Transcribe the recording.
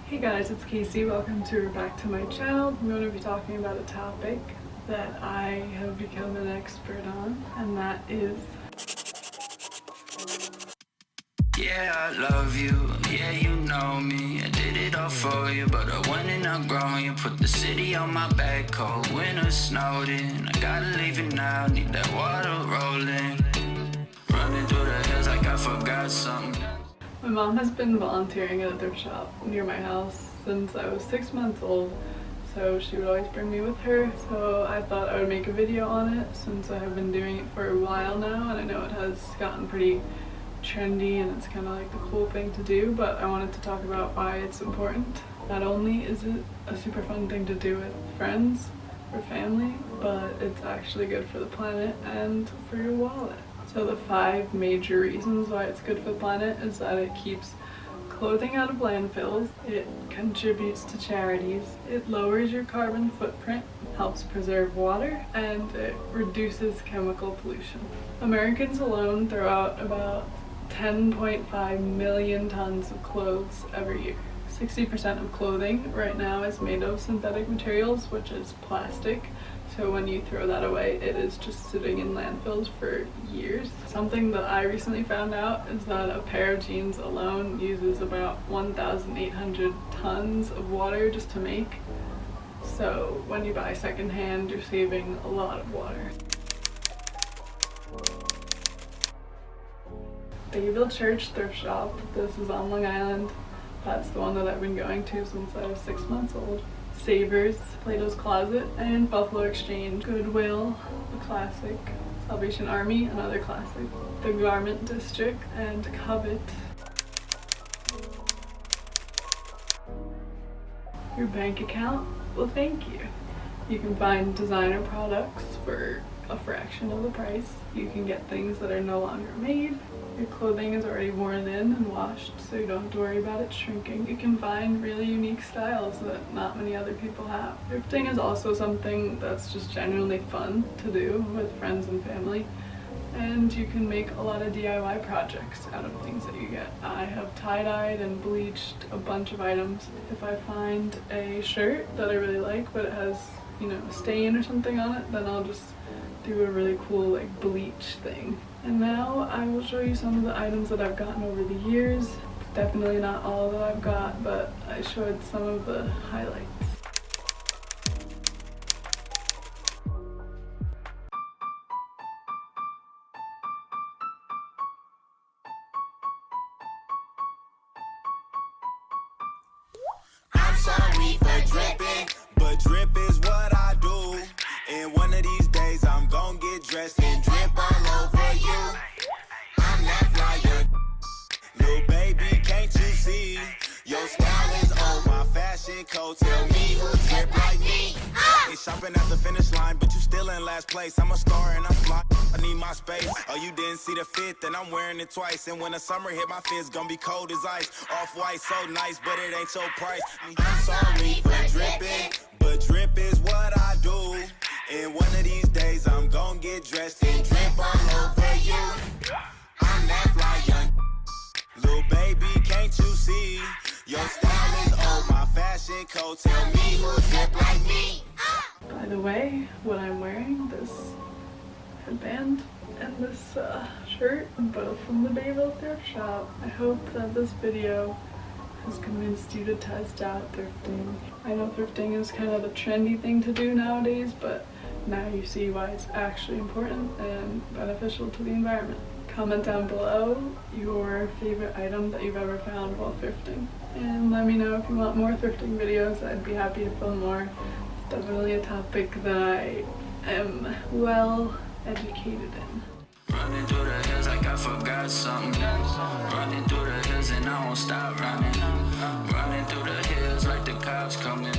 Hey guys, it's Casey. Welcome back to my channel. I'm going to be talking about a topic that I have become an expert on, and that is... Yeah, I love you, yeah, you know me. I did it all for you, but I went and I'm grown. You put the city on my back, cold winter snowed in. I gotta leave it now, need that water rolling. Running through the hills like I forgot something. My mom has been volunteering at a thrift shop near my house since I was 6 months old, so she would always bring me with her. So I thought I would make a video on it since I have been doing it for a while now, and I know it has gotten pretty trendy and it's kind of like the cool thing to do, but I wanted to talk about why it's important. Not only is it a super fun thing to do with friends or family, but it's actually good for the planet and for your wallet. So the 5 major reasons why it's good for the planet is that it keeps clothing out of landfills, it contributes to charities, it lowers your carbon footprint, helps preserve water, and it reduces chemical pollution. Americans alone throw out about 10.5 million tons of clothes every year. 60% of clothing right now is made of synthetic materials, which is plastic. So when you throw that away, it is just sitting in landfills for years. Something that I recently found out is that a pair of jeans alone uses about 1,800 tons of water just to make. So when you buy secondhand, you're saving a lot of water. Bayville Church thrift shop. This is on Long Island. That's the one that I've been going to since I was 6 months old. Savers, Plato's Closet, and Buffalo Exchange. Goodwill, a classic. Salvation Army, another classic. The Garment District, and Covet. Your bank account? Well, thank you. You can find designer products for a fraction of the price. You can get things that are no longer made. Your clothing is already worn in and washed, so you don't have to worry about it shrinking. You can find really unique styles that not many other people have. Thrifting is also something that's just genuinely fun to do with friends and family, and you can make a lot of DIY projects out of things that you get. I have tie-dyed and bleached a bunch of items. If I find a shirt that I really like but it has, you know, a stain or something on it, then I'll just do a really cool like bleach thing. And now I will show you some of the items that I've gotten over the years. It's definitely not all that I've got, but I showed some of the highlights. I'm sorry for dripping, but drip is what I do. And one of these days I'm gon' get dressed and drip all over you. I'm that flyer, little baby, can't you see? Your style is old, my fashion code. Tell me who drip like me. Ain't shopping at the finish line, but you still in last place. I'm a star and I'm fly. I need my space. Oh, you didn't see the fit, then I'm wearing it twice. And when the summer hit, my fit's gonna be cold as ice. Off-white, so nice, but it ain't your price. I'm sorry for dripping, but drip is what I do. And one of these days I'm gon' get dressed and drip all over you. I'm that fly young little baby, can't you see? Your style is old, my fashion code. Tell me who drip like me. By the way, what I'm wearing, this headband and this shirt, both from the Bayville thrift shop. I hope that this video has convinced you to test out thrifting. I know thrifting is kind of a trendy thing to do nowadays, but now you see why it's actually important and beneficial to the environment. Comment down below your favorite item that you've ever found while thrifting. And let me know if you want more thrifting videos. I'd be happy to film more. It's definitely a topic that I am well educated in. Running through the hills like I forgot something. Running through the hills and I won't stop running. Running through the hills like the cops coming.